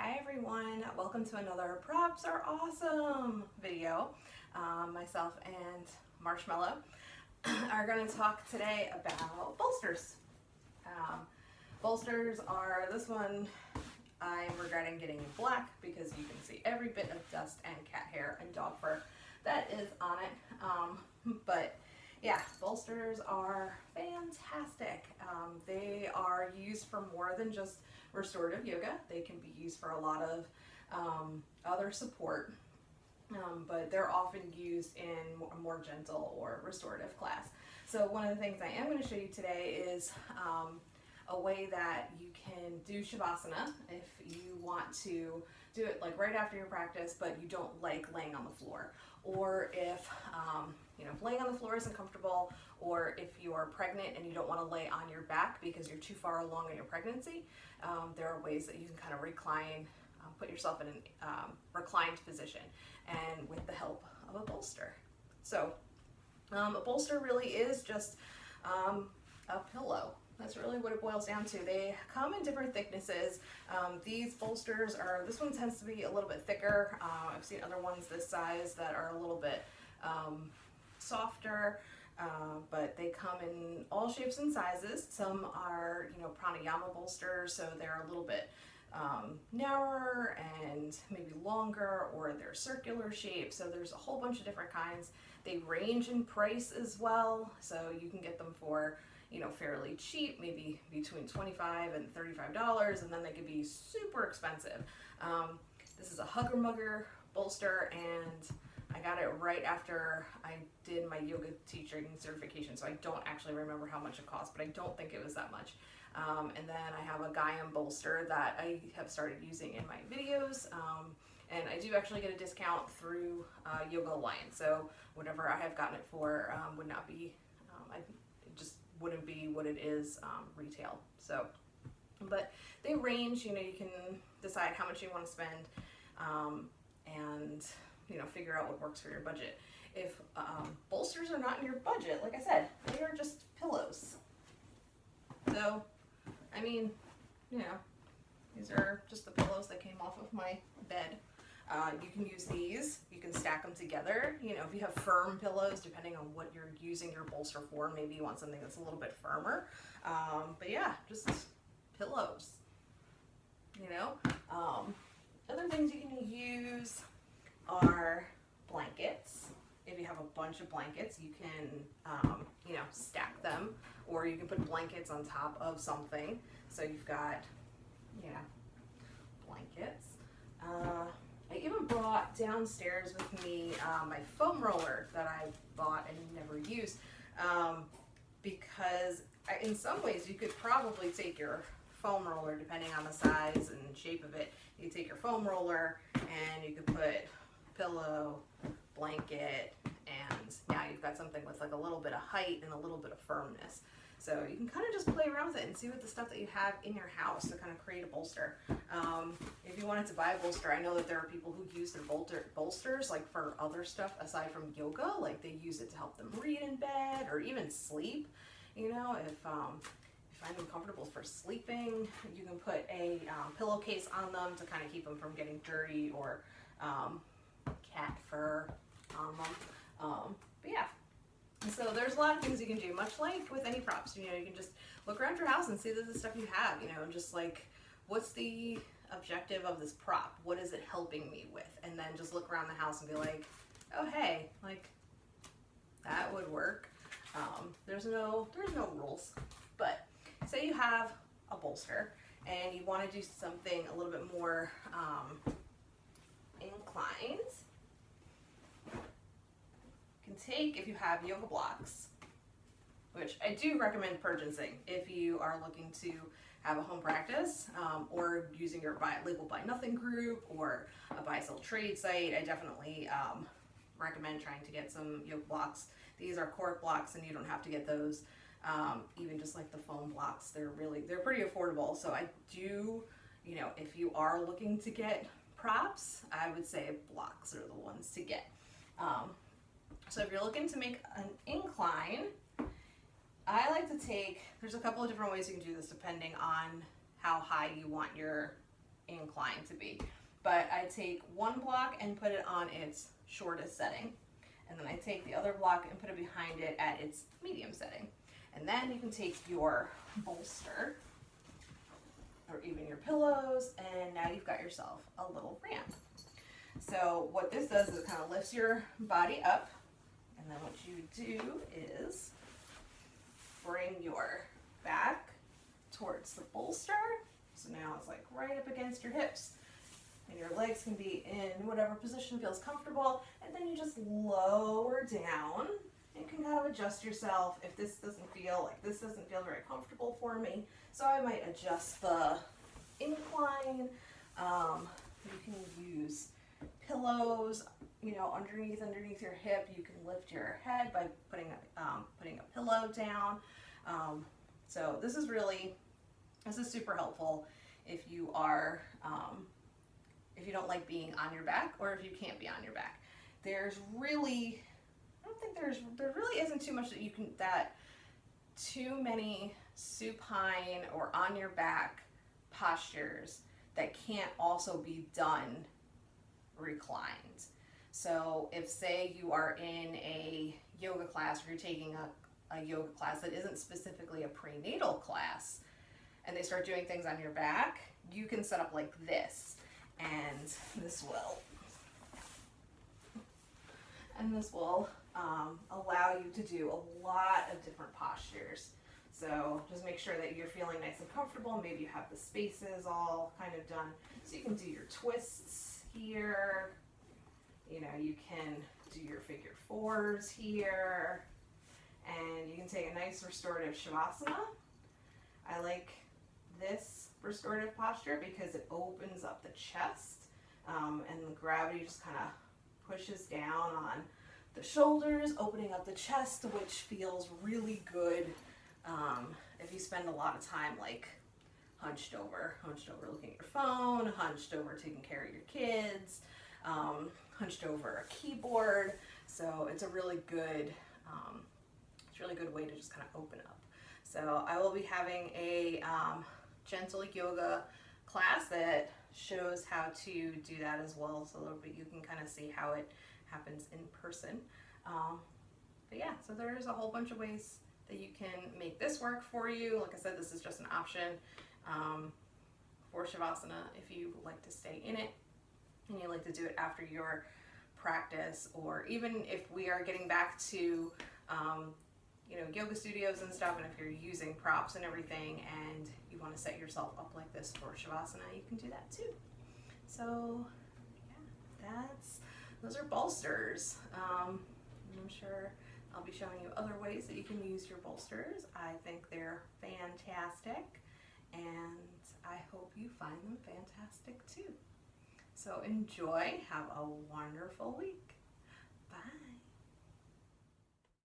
Hi everyone, welcome to another Props Are Awesome video. Myself and Marshmallow are going to talk today about bolsters. Bolsters are, this one I'm regretting getting in black because you can see every bit of dust and cat hair and dog fur that is on it. But yeah, bolsters are fantastic. They are used for more than just restorative yoga. They can be used for a lot of other support, but they're often used in a more gentle or restorative class. So one of the things I am going to show you today is a way that you can do Shavasana if you want to do it like right after your practice, but you don't like laying on the floor. Or if laying on the floor isn't comfortable, or if you are pregnant and you don't want to lay on your back because you're too far along in your pregnancy, there are ways that you can kind of recline, put yourself in a reclined position, and with the help of a bolster. So a bolster really is just a pillow. That's really what it boils down to. They come in different thicknesses. These bolsters are, this one tends to be a little bit thicker. I've seen other ones this size that are a little bit softer, but they come in all shapes and sizes. Some are, pranayama bolsters, so they're a little bit narrower and maybe longer, or they're circular shape. So there's a whole bunch of different kinds. They range in price as well, so you can get them for fairly cheap, maybe between $25 and $35, and then they could be super expensive. This is a Hugger Mugger bolster, and I got it right after I did my yoga teaching certification, so I don't actually remember how much it cost, but I don't think it was that much. And then I have a Gaiam bolster that I have started using in my videos, and I do actually get a discount through Yoga Alliance, so whatever I have gotten it for would not be, it just wouldn't be what it is retail. So, but they range, you can decide how much you want to spend, and figure out what works for your budget. If bolsters are not in your budget, like I said, they are just pillows. So, I mean, these are just the pillows that came off of my bed. You can use these, you can stack them together. If you have firm pillows, depending on what you're using your bolster for, maybe you want something that's a little bit firmer. But yeah, just pillows. Other things you can use are blankets. If you have a bunch of blankets, you can, stack them, or you can put blankets on top of something. So you've got, blankets. I even brought downstairs with me my foam roller that I bought and never used, because in some ways you could probably take your foam roller, depending on the size and shape of it, you could take your foam roller and you could put pillow, blanket, and now you've got something with like a little bit of height and a little bit of firmness. So you can kind of just play around with it and see what the stuff that you have in your house to kind of create a bolster. If you wanted to buy a bolster, I know that there are people who use their bolsters like for other stuff aside from yoga, like they use it to help them read in bed or even sleep. If you find them comfortable for sleeping, you can put a pillowcase on them to kind of keep them from getting dirty, or cat fur on them. But yeah. So there's a lot of things you can do, much like with any props. You can just look around your house and see the stuff you have, and just like, what's the objective of this prop? What is it helping me with? And then just look around the house and be like, oh hey, like that would work. There's no rules. But say you have a bolster and you want to do something a little bit more inclined. Take, if you have yoga blocks, which I do recommend purchasing if you are looking to have a home practice, or using your Label Buy Nothing group or a buy sell trade site. I definitely recommend trying to get some yoga blocks. These are cork blocks and you don't have to get those. Even just like the foam blocks, they're pretty affordable. So I do, if you are looking to get props, I would say blocks are the ones to get. So if you're looking to make an incline, I like to take, there's a couple of different ways you can do this depending on how high you want your incline to be. But I take one block and put it on its shortest setting. And then I take the other block and put it behind it at its medium setting. And then you can take your bolster or even your pillows, and now you've got yourself a little ramp. So what this does is it kind of lifts your body up, and then what you do is bring your back towards the bolster. So now it's like right up against your hips, and your legs can be in whatever position feels comfortable, and then you just lower down. You can kind of adjust yourself if this doesn't feel very comfortable for me. So I might adjust the incline. You can use pillows, you know, underneath your hip. You can lift your head by putting a pillow down. So this is super helpful if you are if you don't like being on your back, or if you can't be on your back. There really isn't too much too many supine or on your back postures that can't also be done reclined. So if, say, you are in a yoga class, or you're taking a yoga class that isn't specifically a prenatal class, and they start doing things on your back, you can set up like this, and this will allow you to do a lot of different postures. So just make sure that you're feeling nice and comfortable. Maybe you have the spaces all kind of done. So you can do your twists here. You know, you can do your figure fours here. And you can take a nice restorative Shavasana. I like this restorative posture because it opens up the chest, and the gravity just kind of pushes down on the shoulders, opening up the chest, which feels really good if you spend a lot of time like hunched over looking at your phone, hunched over taking care of your kids, hunched over a keyboard. So it's a really good way to just kind of open up. So I will be having a gentle yoga class that shows how to do that as well, so that you can kind of see how it happens in person. But yeah, so there's a whole bunch of ways that you can make this work for you. Like I said, this is just an option for Shavasana if you like to stay in it and you like to do it after your practice, or even if we are getting back to yoga studios and stuff, and if you're using props and everything and you want to set yourself up like this for Shavasana, you can do that too. So yeah, those are bolsters. I'm sure I'll be showing you other ways that you can use your bolsters. I think they're fantastic, and I hope you find them fantastic too. So enjoy, have a wonderful week. Bye.